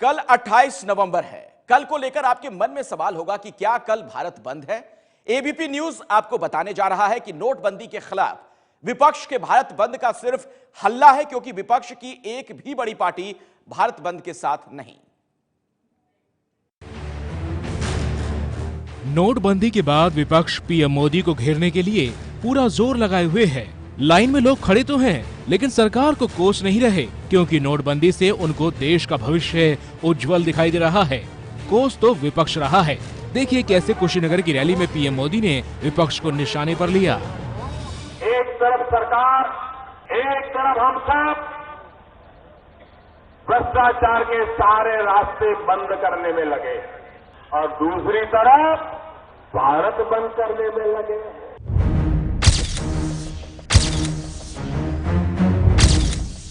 कल 28 नवंबर है। कल को लेकर आपके मन में सवाल होगा कि क्या कल भारत बंद है। एबीपी न्यूज आपको बताने जा रहा है कि नोटबंदी के खिलाफ विपक्ष के भारत बंद का सिर्फ हल्ला है, क्योंकि विपक्ष की एक भी बड़ी पार्टी भारत बंद के साथ नहीं। नोटबंदी के बाद विपक्ष पीएम मोदी को घेरने के लिए पूरा जोर लगाए हुए है। लाइन में लोग खड़े तो हैं, लेकिन सरकार को कोस नहीं रहे, क्योंकि नोटबंदी से उनको देश का भविष्य उज्जवल दिखाई दे रहा है। कोस तो विपक्ष रहा है। देखिए कैसे कुशीनगर की रैली में पीएम मोदी ने विपक्ष को निशाने पर लिया। एक तरफ सरकार, एक तरफ हम सब भ्रष्टाचार के सारे रास्ते बंद करने में लगे और दूसरी तरफ भारत बंद करने में लगे।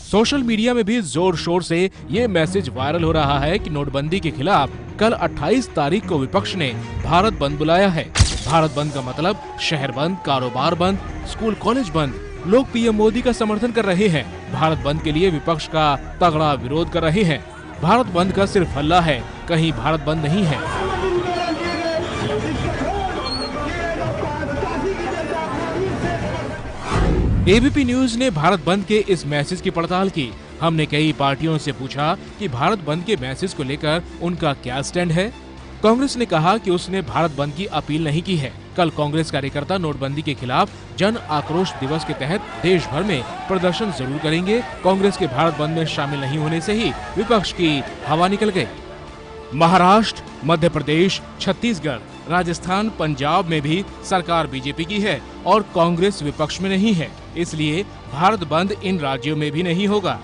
सोशल मीडिया में भी जोर शोर से ये मैसेज वायरल हो रहा है कि नोटबंदी के खिलाफ कल 28 तारीख को विपक्ष ने भारत बंद बुलाया है। भारत बंद का मतलब शहर बंद, कारोबार बंद, स्कूल कॉलेज बंद। लोग पीएम मोदी का समर्थन कर रहे हैं। भारत बंद के लिए विपक्ष का तगड़ा विरोध कर रहे हैं। भारत बंद का सिर्फ हल्ला है, कहीं भारत बंद नहीं है। एबीपी न्यूज ने भारत बंद के इस मैसेज की पड़ताल की। हमने कई पार्टियों से पूछा कि भारत बंद के मैसेज को लेकर उनका क्या स्टैंड है। कांग्रेस ने कहा कि उसने भारत बंद की अपील नहीं की है। कल कांग्रेस कार्यकर्ता नोटबंदी के खिलाफ जन आक्रोश दिवस के तहत देश भर में प्रदर्शन जरूर करेंगे। कांग्रेस के भारत बंद में शामिल नहीं होने से ही विपक्ष की हवा निकल गई। महाराष्ट्र, मध्य प्रदेश, छत्तीसगढ़, राजस्थान, पंजाब में भी सरकार बीजेपी की है और कांग्रेस विपक्ष में नहीं है, इसलिए भारत बंद इन राज्यों में भी नहीं होगा।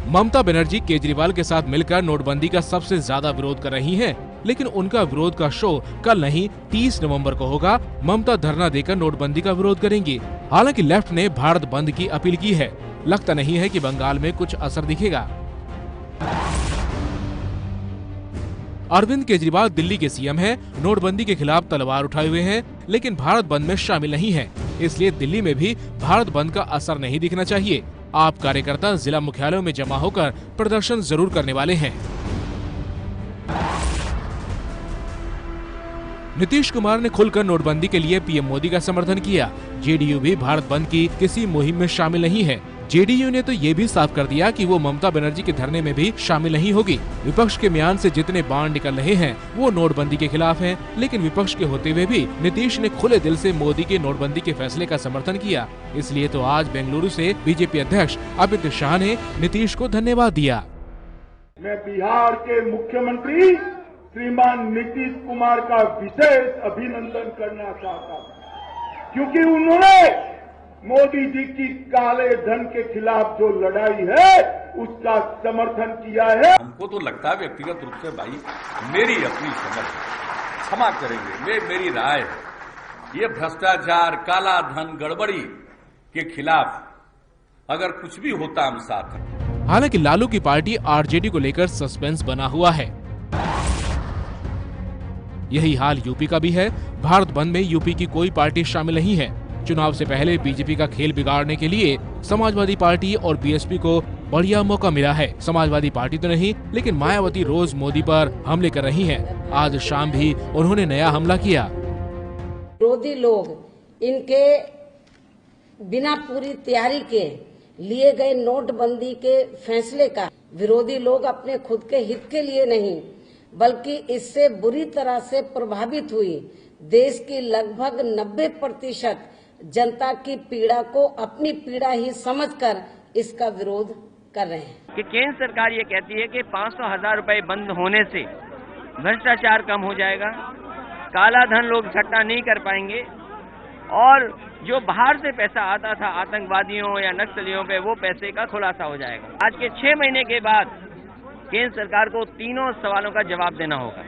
ममता बनर्जी केजरीवाल के साथ मिलकर नोटबंदी का सबसे ज्यादा विरोध कर रही हैं, लेकिन उनका विरोध का शो कल नहीं 30 नवंबर को होगा। ममता धरना देकर नोटबंदी का विरोध करेंगी। हालांकि लेफ्ट ने भारत बंद की अपील की है। लगता नहीं है कि बंगाल में कुछ असर दिखेगा। अरविंद केजरीवाल दिल्ली के सीएम हैं, नोटबंदी के खिलाफ तलवार उठाए हुए हैं, लेकिन भारत बंद में शामिल नहीं हैं। इसलिए दिल्ली में भी भारत बंद का असर नहीं दिखना चाहिए। आप कार्यकर्ता जिला मुख्यालयों में जमा होकर प्रदर्शन जरूर करने वाले हैं। नीतीश कुमार ने खुलकर नोटबंदी के लिए पीएम मोदी का समर्थन किया। जेडीयू भी भारत बंद की किसी मुहिम में शामिल नहीं है। जेडीयू ने तो ये भी साफ कर दिया कि वो ममता बनर्जी के धरने में भी शामिल नहीं होगी। विपक्ष के म्यान से जितने बाण निकल रहे हैं वो नोटबंदी के खिलाफ हैं, लेकिन विपक्ष के होते हुए भी नीतीश ने खुले दिल से मोदी के नोटबंदी के फैसले का समर्थन किया। इसलिए तो आज बेंगलुरु से बीजेपी अध्यक्ष अमित शाह ने नीतीश को धन्यवाद दिया। मैं बिहार के मुख्यमंत्री श्रीमान नीतीश कुमार का विशेष अभिनंदन करना चाहता हूँ, क्योंकि उन्होंने मोदी जी की काले धन के खिलाफ जो लड़ाई है उसका समर्थन किया है। हमको तो लगता है व्यक्तिगत रूप से, भाई मेरी अपनी समझ, क्षमा करेंगे, मेरी राय है, ये भ्रष्टाचार, काला धन, गड़बड़ी के खिलाफ अगर कुछ भी होता हम साथ हैं। हालांकि लालू की पार्टी आरजेडी को लेकर सस्पेंस बना हुआ है। यही हाल यूपी का भी है। भारत बंद में यूपी की कोई पार्टी शामिल नहीं है। चुनाव से पहले बीजेपी का खेल बिगाड़ने के लिए समाजवादी पार्टी और बीएसपी को बढ़िया मौका मिला है। समाजवादी पार्टी तो नहीं, लेकिन मायावती रोज मोदी पर हमले कर रही हैं। आज शाम भी उन्होंने नया हमला किया। विरोधी लोग इनके बिना पूरी तैयारी के लिए गए नोटबंदी के फैसले का विरोधी लोग अपने खुद के हित के लिए नहीं, बल्कि इससे बुरी तरह से प्रभावित हुई देश की लगभग 90% जनता की पीड़ा को अपनी पीड़ा ही समझकर इसका विरोध कर रहे हैं। कि केंद्र सरकार ये कहती है कि 500,000 रुपए बंद होने से भ्रष्टाचार कम हो जाएगा, काला धन लोग इकट्ठा नहीं कर पाएंगे और जो बाहर से पैसा आता था आतंकवादियों या नक्सलियों पे, वो पैसे का खुलासा हो जाएगा। आज के 6 महीने के बाद केंद्र सरकार को तीनों सवालों का जवाब देना होगा।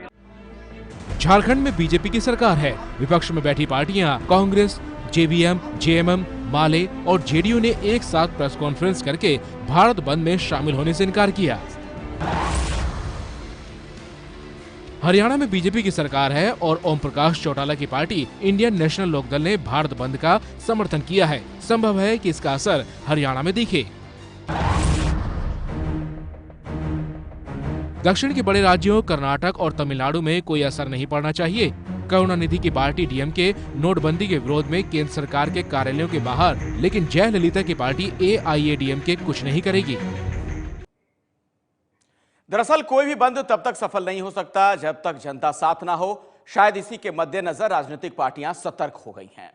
झारखंड में बीजेपी की सरकार है। विपक्ष में बैठी पार्टियां कांग्रेस, जेवीएम, जेएमएम, माले और जेडीयू ने एक साथ प्रेस कॉन्फ्रेंस करके भारत बंद में शामिल होने से इनकार किया। हरियाणा में बीजेपी की सरकार है और ओम प्रकाश चौटाला की पार्टी इंडियन नेशनल लोकदल ने भारत बंद का समर्थन किया है। संभव है कि इसका असर हरियाणा में दिखे। दक्षिण के बड़े राज्यों कर्नाटक और तमिलनाडु में कोई असर नहीं पड़ना चाहिए। करुणानिधि की पार्टी डीएमके नोटबंदी के विरोध में केंद्र सरकार के कार्यालयों के बाहर, लेकिन जयललिता की पार्टी एआईएडीएमके कुछ नहीं करेगी। दरअसल कोई भी बंद तब तक सफल नहीं हो सकता जब तक जनता साथ ना हो। शायद इसी के मद्देनजर राजनीतिक पार्टियां सतर्क हो गई हैं।